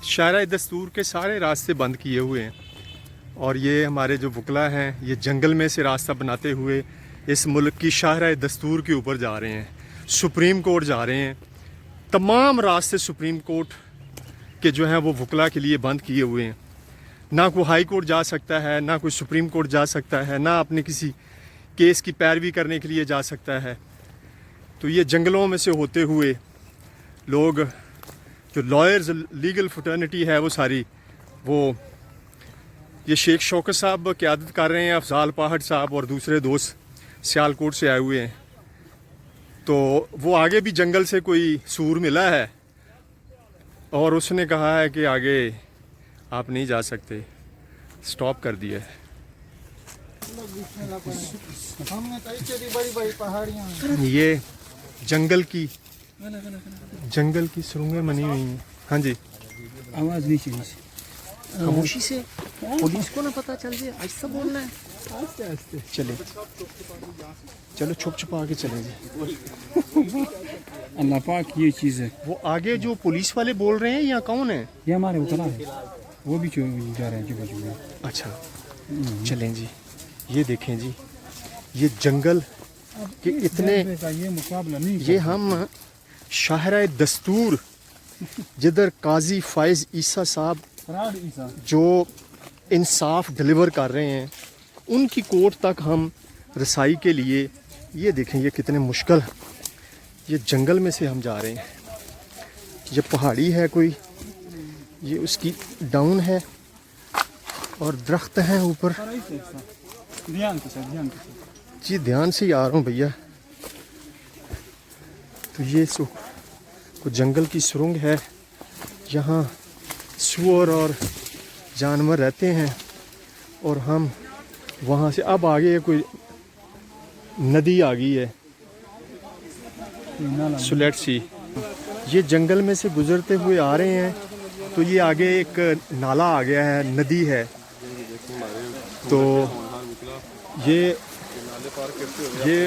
शाहराह दस्तूर के सारे रास्ते बंद किए हुए हैं और ये हमारे जो वकला हैं ये जंगल में से रास्ता बनाते हुए इस मुल्क की शाहराह दस्तूर के ऊपर जा रहे हैं, सुप्रीम कोर्ट जा रहे हैं। तमाम रास्ते सुप्रीम कोर्ट के जो हैं वो वकला के लिए बंद किए हुए हैं। ना कोई हाई कोर्ट जा सकता है, ना कोई सुप्रीम कोर्ट जा सकता है, ना अपने किसी केस की पैरवी करने के लिए जा सकता है। तो ये जंगलों में से होते हुए लोग, जो लॉयर्स लीगल फ्रेटर्निटी है वो सारी, वो ये शेख शौकत साहब क़यादत कर रहे हैं, अफजाल पहाड़ साहब और दूसरे दोस्त सियालकोट से आए हुए हैं। तो वो आगे भी जंगल से कोई सूर मिला है और उसने कहा है कि आगे आप नहीं जा सकते, स्टॉप कर दिया है। ये जंगल की सुरंगें बनी हुई हैं। हाँ जी, आवाज़ नहीं चाहिए, खामोशी से पुलिस को ना पता चल जाए, ऐसा बोलना है। आस्ते आस्ते चले, चलो छुप छुपा के चले जी। अल्लाह पाक ये चीज़ है। वो आगे जो पुलिस वाले बोल रहे हैं या कौन है? ये हमारे उतरा है, वो भी जा रहे हैं चुप चुप। अच्छा चलें जी। ये देखें जी, ये जंगल के इतने, ये मुकाबला नहीं, ये हम शाहराह दस्तूर जिधर काजी फायज ईसा साहब जो इंसाफ डिलीवर कर रहे हैं उनकी कोर्ट तक हम रसाई के लिए, ये देखें ये कितने मुश्किल, ये जंगल में से हम जा रहे हैं। ये पहाड़ी है कोई, ये उसकी डाउन है और दरख्त हैं ऊपर। ध्यान के साथ जी ध्यान से ही आ रहा हूँ भैया। तो ये कुछ जंगल की सुरंग है, यहाँ सूअर और जानवर रहते हैं और हम वहाँ से, अब आगे कोई नदी आ गई है सुलेट सी। ये जंगल में से गुजरते हुए आ रहे हैं तो ये आगे एक नाला आ गया है, नदी है। तो ये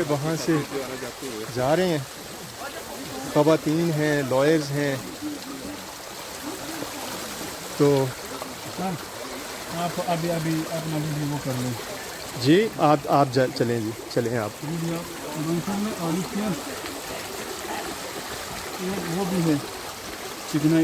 वहाँ से जा रहे हैं, ख़वातीन हैं, लॉयर्स हैं। तो आप अभी अपना वीडियो वो कर लें जी, आप चलें जी, चलें आप। वो भी है कितना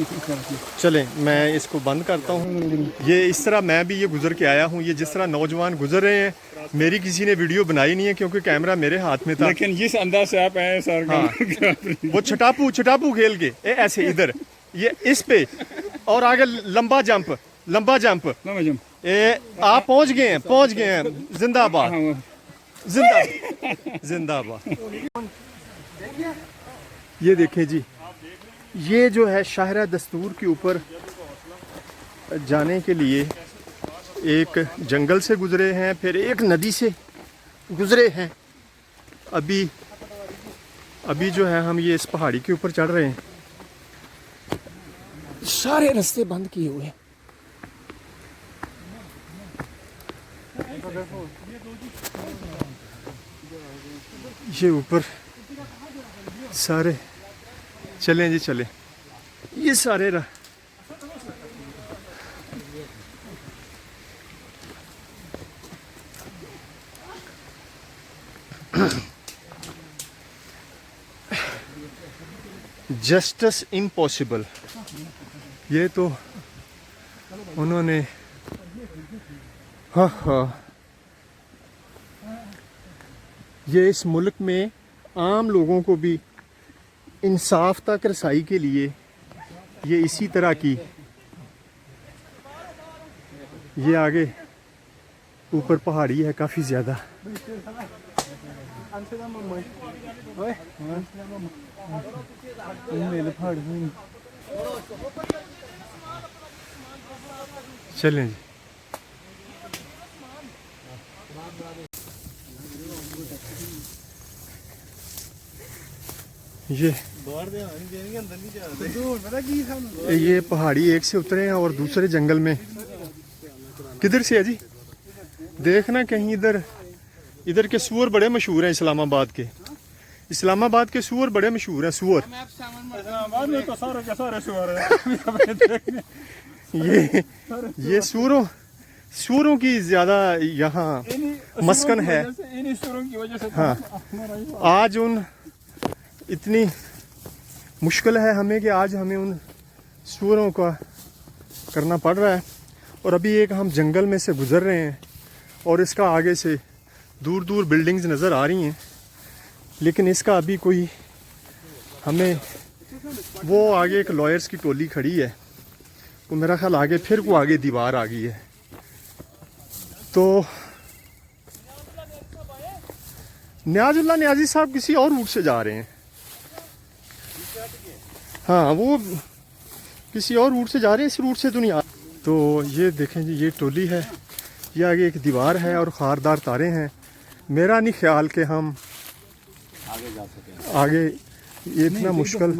चलें, मैं इसको बंद करता हूँ। ये इस तरह मैं भी ये गुजर के आया हूँ, ये जिस तरह नौजवान गुजर रहे हैं, मेरी किसी ने वीडियो बनाई नहीं है क्योंकि कैमरा मेरे हाथ में था। लेकिन जिस अंदाज से आप आए सर, हाँ, वो छटापू खेल के ऐसे इधर ये इस पे और आगे लंबा जंप आप पहुंच गए हैं। जिंदाबाद जिंदाबाद। ये देखें जी, ये जो है शाहराह दस्तूर के ऊपर जाने के लिए एक जंगल से गुजरे हैं, फिर एक नदी से गुजरे हैं। अभी जो है हम ये इस पहाड़ी के ऊपर चढ़ रहे हैं। सारे रास्ते बंद किए हुए हैं। ये ऊपर सारे, चलें जी चलें, ये सारे जस्टिस इम्पॉसिबल, ये तो उन्होंने, हाँ, ये इस मुल्क में आम लोगों को भी इंसाफ तक रसाई के लिए ये इसी तरह की, ये आगे ऊपर पहाड़ी है काफ़ी ज़्यादा। चलें जी। ये पहाड़ी एक से उतरे हैं और दूसरे जंगल में, किधर से है जी? देखना कहीं इधर के सूअर बड़े मशहूर हैं। इस्लामाबाद के सूअर बड़े मशहूर हैं। सूअर इस्लामाबाद में तो सारे के सारे सुअर हैं। ये सूरों की ज़्यादा यहाँ मस्कन है। इन्हीं सुअरों की वजह से हाँ, आज इतनी मुश्किल है हमें कि आज हमें उन सूअरों का करना पड़ रहा है। और अभी एक हम जंगल में से गुज़र रहे हैं और इसका आगे से दूर दूर बिल्डिंग्स नज़र आ रही हैं, लेकिन इसका अभी कोई हमें वो आगे एक लॉयर्स की टोली खड़ी है, वो मेरा ख्याल आगे फिर को आगे दीवार आ गई है। तो न्याजुल्लाह न्याजी साहब किसी और रूट से जा रहे हैं। हाँ, वो किसी और रूट से जा रहे हैं, इस रूट से तो नहीं आ। तो ये देखें जी, ये टोली है, ये आगे एक दीवार है और खारदार तारे हैं। मेरा नहीं ख्याल कि हम आगे जा सके। आगे ये इतना मुश्किल।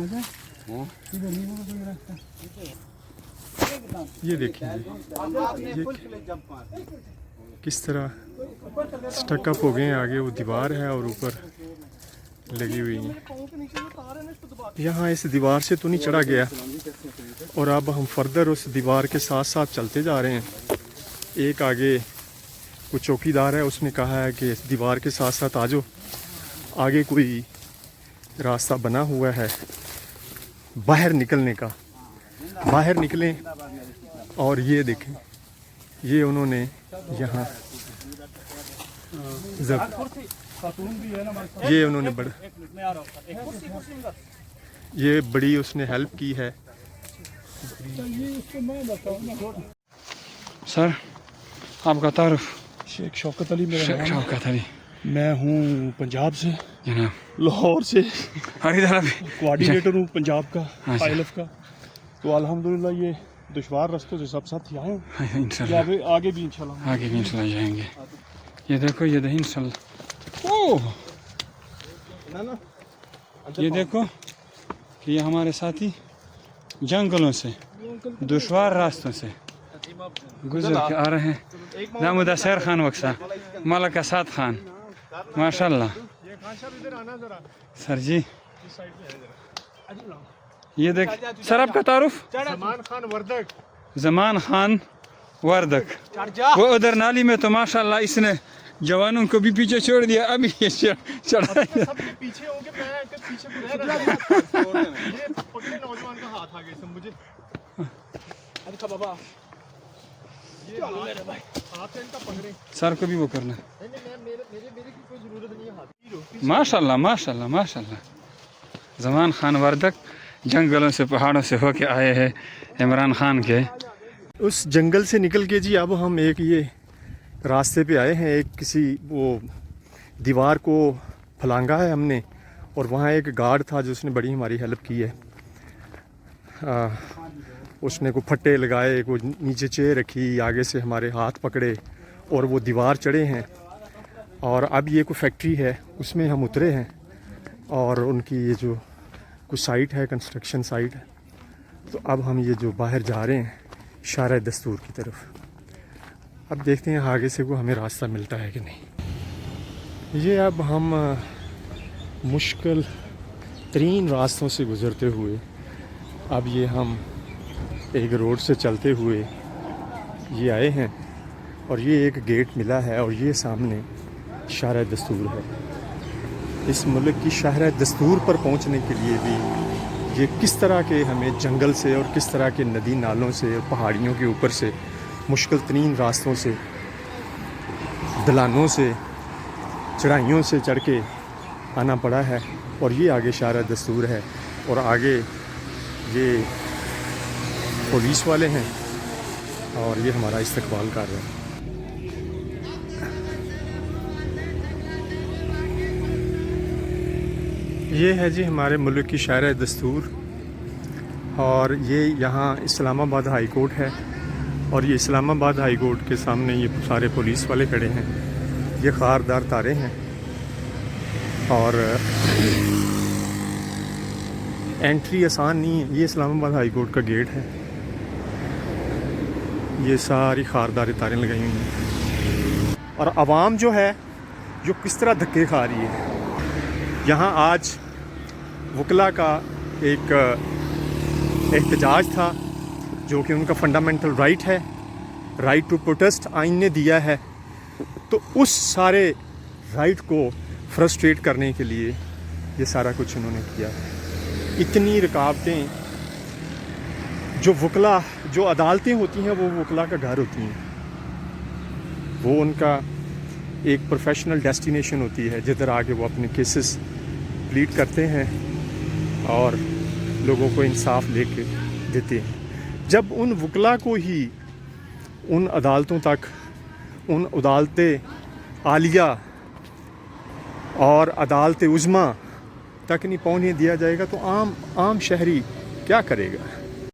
ये देखिए ये किस तरह स्टकअप हो गए हैं। आगे वो दीवार है और ऊपर लगी हुई है। यहाँ इस दीवार से तो नहीं चढ़ा गया और अब हम फर्दर उस दीवार के साथ साथ चलते जा रहे हैं। एक आगे कोई चौकीदार है, उसने कहा है कि इस दीवार के साथ साथ आ जाओ, आगे कोई रास्ता बना हुआ है बाहर निकलने का। बाहर निकलें और ये देखें, ये उन्होंने यहाँ ये उन्होंने ये बड़ी उसने हेल्प की है। सर आपका तारुफ? शेख शौकत अली मेरा शेख नाम है। शौकत अली। मैं हूँ पंजाब से, जनाब लाहौर से, इधर अभी कोऑर्डिनेटर हूँ पंजाब का, अच्छा। पायलफ का। तो अल्हम्दुलिल्लाह ये दुश्वार रास्तों से सब साथ आए हैं। इंशाल्लाह आगे भी इंशाल्लाह आगे भी इंशाल्लाह जाएंगे। ये देखो, ये दही इंशाल्लाह। ओह, ये देखो कि ये हमारे साथी जंगलों से, दुश्वार रास्तों से गुजर के आ रहे हैं। नामुदा सैर खान वक्सा, मलका साद खान, माशाल्लाह। सर जी ये देख सर, आपका तारुफ? जमान खान वर्दक। जमान खान वर्दक। वो उधर नाली में तो माशाल्लाह इसने जवानों को भी पीछे छोड़ दिया, अभी ये चढ़ा। सबके पीछे होंगे, मैं के पीछे को रह रहा ये पकड़े नौजवान का हाथ आ गया सब मुझे। अच्छा बाबा, ये हाथ इनका पकड़े। सर को भी वो करना। नहीं मेरे की कोई जरूरत नहीं है हाथ। माशाल्लाह माशाल्लाह माशाल्लाह। जमान खान वर्दक जंगलों से, पहाड़ों से होके आए हैं इमरान खान के। उस जंगल से निकल के जी अब हम एक ये रास्ते पे आए हैं। एक किसी वो दीवार को फलांगा है हमने, और वहाँ एक गार्ड था जो उसने बड़ी हमारी हेल्प की है। उसने को फट्टे लगाए, को नीचे चेयर रखी, आगे से हमारे हाथ पकड़े और वो दीवार चढ़े हैं। और अब ये कोई फैक्ट्री है, उसमें हम उतरे हैं और उनकी ये जो कुछ साइट है, कंस्ट्रक्शन साइट है। तो अब हम ये जो बाहर जा रहे हैं इशारा दस्तूर की तरफ। अब देखते हैं आगे से को हमें रास्ता मिलता है कि नहीं। ये अब हम मुश्किल तरीन रास्तों से गुज़रते हुए अब ये हम एक रोड से चलते हुए ये आए हैं और ये एक गेट मिला है और ये सामने इशारा दस्तूर है। इस मुल्क की शहर दस्तूर पर पहुंचने के लिए भी ये किस तरह के हमें जंगल से और किस तरह के नदी नालों से और पहाड़ियों के ऊपर से मुश्किल तरीन रास्तों से, ढलानों से, चढ़ाइयों से चढ़ के आना पड़ा है। और ये आगे इशारा दस्तूर है और आगे ये पुलिस वाले हैं और ये हमारा इस्तकबाल कर रहे हैं। ये है जी हमारे मुल्क की शायर दस्तूर और ये यहाँ इस्लामाबाद हाई कोर्ट है और ये इस्लामाबाद हाई कोर्ट के सामने ये सारे पुलिस वाले खड़े हैं। ये खारदार तारे हैं और एंट्री आसान नहीं है। ये इस्लामाबाद हाई कोर्ट का गेट है। ये सारी खारदार तारें लगाई हुई हैं और आवाम जो है जो किस तरह धक्के खा रही है। यहाँ आज वकला का एक एहतजाज था, जो कि उनका फंडामेंटल राइट है, राइट टू प्रोटेस्ट आइन ने दिया है। तो उस सारे राइट को फ्रस्ट्रेट करने के लिए ये सारा कुछ उन्होंने किया। इतनी रुकावटें, जो वकला, जो अदालतें होती हैं वो वकला का घर होती हैं, वो उनका एक प्रोफेशनल डेस्टिनेशन होती है जिधर आके वो अपने केसेस प्लीड करते हैं और लोगों को इंसाफ लेके देते हैं। जब उन वकला को ही उन अदालतों तक, उन अदालतें आलिया और अदालत उज़्मा तक नहीं पहुँचने दिया जाएगा तो आम शहरी क्या करेगा।